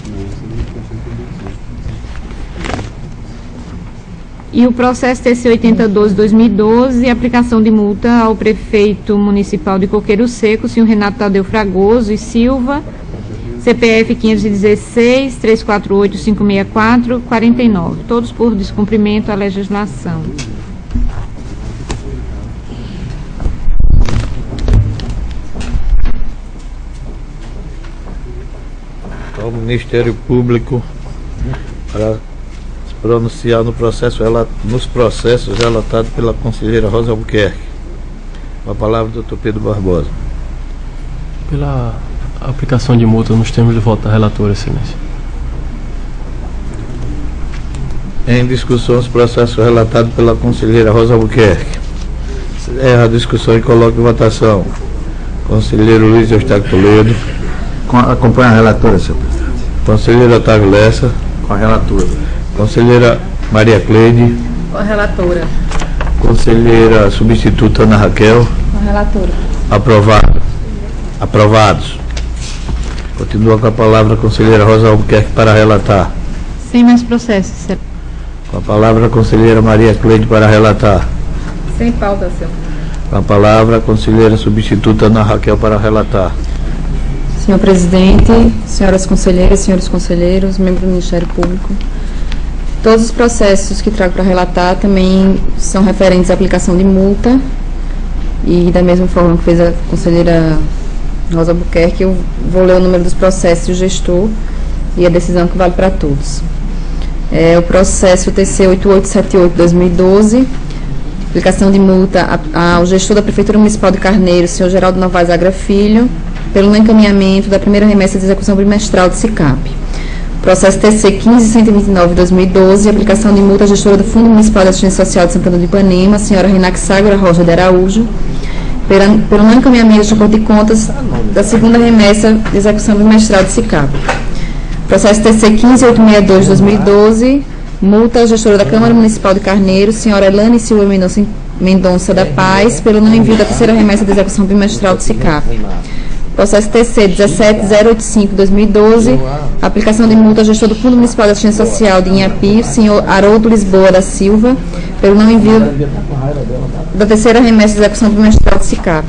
E o processo TC 8012-2012, aplicação de multa ao prefeito municipal de Coqueiro Seco, senhor Renato Tadeu Fragoso e Silva, CPF 516-348-564-49, todos por descumprimento à legislação. Ao Ministério Público para se pronunciar nos processos relatados pela conselheira Rosa Albuquerque. Com a palavra do Dr. Pedro Barbosa. Pela aplicação de multa nos termos de voto da relatora, excelência. Em discussão os processos relatados pela conselheira Rosa Albuquerque. Encerra a discussão e coloca em votação. Conselheiro Luiz Eustáquio Toledo. Acompanha a relatora, senhor presidente. Conselheiro Otávio Lessa. Com a relatora. Conselheira Maria Cleide. Com a relatora. Conselheira substituta Ana Raquel. Com a relatora. Aprovado. Aprovados. Continua com a palavra a conselheira Rosa Albuquerque para relatar. Sem mais processos. Com a palavra a conselheira Maria Cleide para relatar. Sem pauta, senhor. Com a palavra a conselheira substituta Ana Raquel para relatar. Senhor presidente, senhoras conselheiras, senhores conselheiros, membros do Ministério Público, todos os processos que trago para relatar também são referentes à aplicação de multa e da mesma forma que fez a conselheira Rosa Albuquerque, eu vou ler o número dos processos do gestor e a decisão que vale para todos. O processo TC 8878-2012 Aplicação de multa ao gestor da Prefeitura Municipal de Carneiro, senhor Geraldo Novaes Agra Filho, pelo não encaminhamento da primeira remessa de execução bimestral de SICAP. Processo TC 15.129/2012, aplicação de multa à gestora do Fundo Municipal de Assistência Social de Santana do Ipanema, senhora Renax Ságora Rocha de Araújo, pelo não encaminhamento de acordo de contas da segunda remessa de execução bimestral de SICAP. Processo TC 15.862/2012, multa à gestora da Câmara Municipal de Carneiro, senhora Elane Silva Mendonça da Paz, pelo não envio da terceira remessa de execução bimestral de SICAP. Processo TC 17.085/2012, aplicação de multa ao gestor do Fundo Municipal de Assistência Social de Inhapi, senhor Haroldo Lisboa da Silva, pelo não envio da terceira remessa de execução bimestral de SICAP.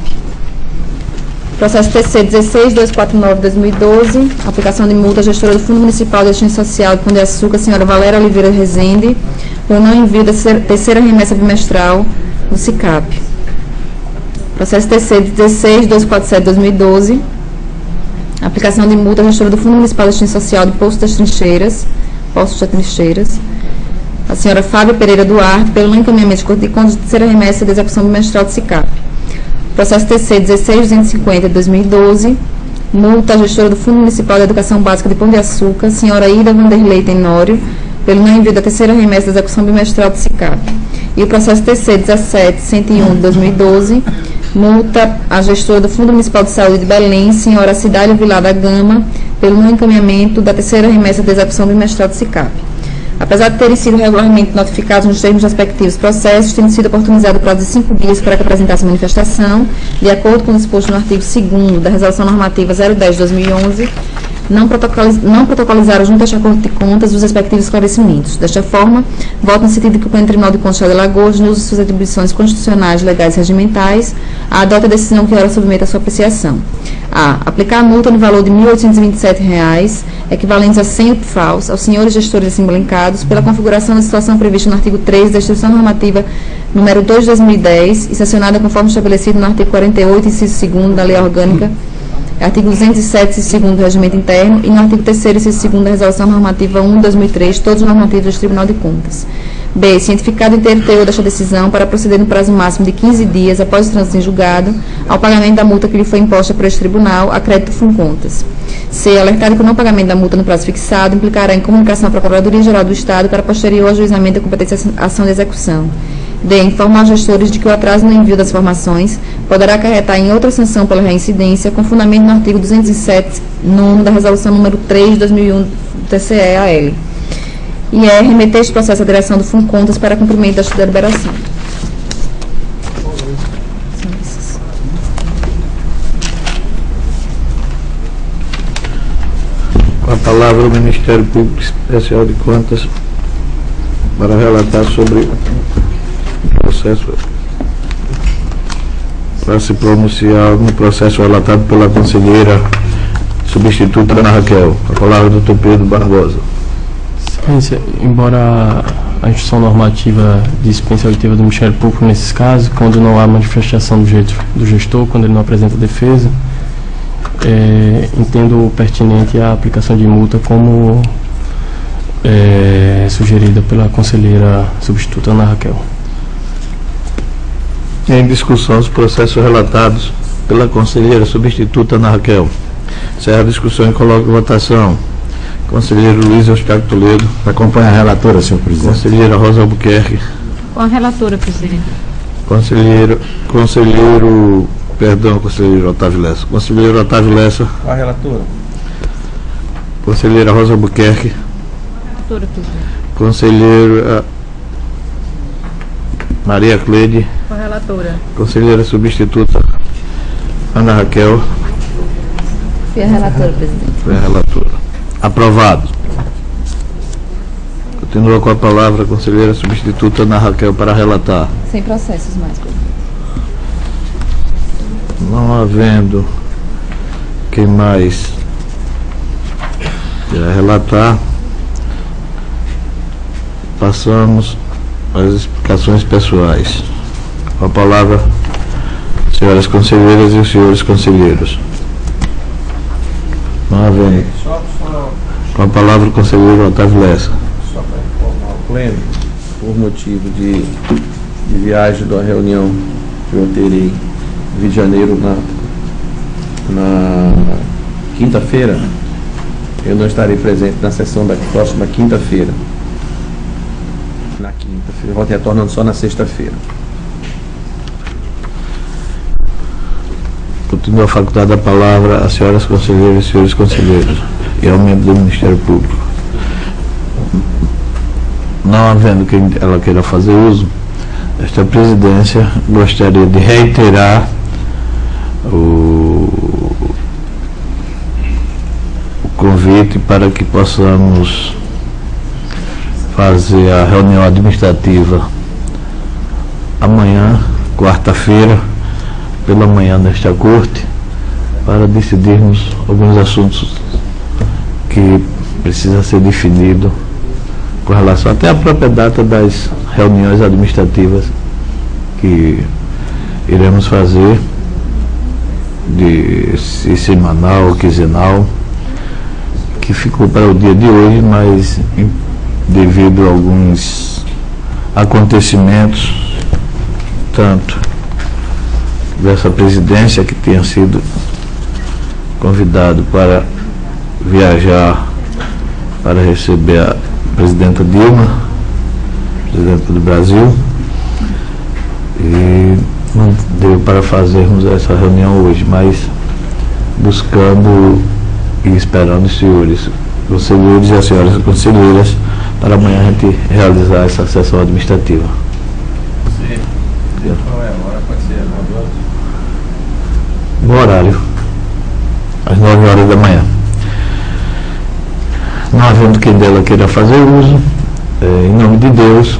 Processo TC 16.249/2012, aplicação de multa à gestora do Fundo Municipal de Assistência Social de Pão de Açúcar, senhora Valéria Oliveira Rezende, pelo não envio da terceira remessa bimestral do SICAP. Processo TC 16.247/2012, aplicação de multa à gestora do Fundo Municipal de Assistência Social de Poços das Trincheiras, a senhora Fábia Pereira Duarte, pelo não encaminhamento de contas de terceira remessa de execução bimestral de SICAP. Processo TC 16.250/2012, multa à gestora do Fundo Municipal de Educação Básica de Pão de Açúcar, senhora Ida Vanderlei Tenório, pelo não envio da terceira remessa de execução bimestral de SICAP. E o processo TC 17.101/2012, multa à gestora do Fundo Municipal de Saúde de Belém, senhora Cidália Vilar da Gama, pelo não encaminhamento da terceira remessa de execução bimestral de SICAP. Apesar de terem sido regularmente notificados nos termos respectivos processos, tendo sido oportunizado o prazo de 5 dias para que apresentasse manifestação, de acordo com o disposto no artigo 2º da Resolução Normativa 010/2011, não protocolizaram junto a este acordo de contas os respectivos esclarecimentos. Desta forma, voto no sentido de que o Pleno Tribunal de Contas do Estado de Alagoas, no uso de suas atribuições constitucionais, legais e regimentais, adota a decisão que ora submete à sua apreciação. A. Aplicar a multa no valor de R$ 1.827, equivalentes a 100 FAUs, aos senhores gestores assim elencados, pela configuração da situação prevista no artigo 3 da Instrução Normativa número 2 de 2010 e sancionada conforme estabelecido no artigo 48, inciso 2º da Lei Orgânica, artigo 207, inciso 2º do Regimento Interno, e no artigo 3º, inciso 2º da Resolução Normativa 1 de 2003, todos os normativos do Tribunal de Contas. B. Cientificado o inteiro teor desta decisão para proceder no prazo máximo de 15 dias após o trânsito em julgado ao pagamento da multa que lhe foi imposta por este tribunal a crédito do Funcontas. C. Alertado que o não pagamento da multa no prazo fixado implicará em comunicação à Procuradoria-Geral do Estado para posterior ajuizamento da competente ação de execução. D. Informar os gestores de que o atraso no envio das informações poderá acarretar em outra sanção pela reincidência, com fundamento no artigo 207, da Resolução número 3 de 2001 do TCE-AL. E é remeter este processo à direção do Funcontas para cumprimento desta deliberação. Com a palavra o Ministério Público Especial de Contas para relatar sobre o processo, para se pronunciar no processo relatado pela conselheira substituta Ana Raquel. A palavra do Dr. Pedro Barbosa. Embora a instrução normativa dispense a oitiva do Ministério Público nesses casos, quando não há manifestação do gestor, quando ele não apresenta defesa, entendo pertinente a aplicação de multa como sugerida pela conselheira substituta Ana Raquel. Em discussão os processos relatados pela conselheira substituta Ana Raquel. Encerra a discussão e coloca em votação. Conselheiro Luiz Eustáquio Toledo. Acompanha a relatora, senhor presidente. Conselheira Rosa Albuquerque. Com a relatora, presidente. Conselheiro Otávio Lessa. Conselheiro Otávio Lessa. Com a relatora. Conselheira Rosa Albuquerque. Relatora, presidente. Conselheiro Maria Cleide. Com a relatora. Conselheira substituta Ana Raquel. E a relatora, presidente. Foi a relatora. Aprovado. Continua com a palavra a conselheira substituta Ana Raquel para relatar. Sem processos mais, presidente. Não havendo quem mais irá relatar, passamos às explicações pessoais. Com a palavra, senhoras conselheiras e os senhores conselheiros. Não havendo. Com a palavra o conselheiro Otávio Lessa. Só para informar o Pleno, por motivo de de viagem da reunião que eu terei no Rio de Janeiro na quinta-feira, eu não estarei presente na sessão da próxima quinta-feira. Na quinta-feira, volto retornando só na sexta-feira. Continua facultada a palavra às senhoras conselheiras e senhores conselheiros e ao membro do Ministério Público. Não havendo quem ela queira fazer uso, esta presidência gostaria de reiterar o convite para que possamos fazer a reunião administrativa amanhã, quarta-feira, pela manhã nesta corte, para decidirmos alguns assuntos que precisa ser definido com relação até à própria data das reuniões administrativas que iremos fazer, de semanal ou quinzenal, que ficou para o dia de hoje, mas devido a alguns acontecimentos, tanto dessa presidência que tenha sido convidado para viajar para receber a presidenta Dilma, presidenta do Brasil, e não deu para fazermos essa reunião hoje, mas buscando e esperando os senhores conselheiros e as senhoras conselheiras para amanhã a gente realizar essa sessão administrativa. Qual é a hora? Pode ser às 9 horas? No horário, às 9 horas da manhã. Não havendo quem dela queira fazer uso, em nome de Deus,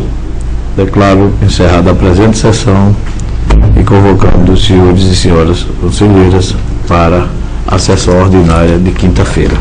declaro encerrada a presente sessão e convocando os senhores e senhoras conselheiras para a sessão ordinária de quinta-feira.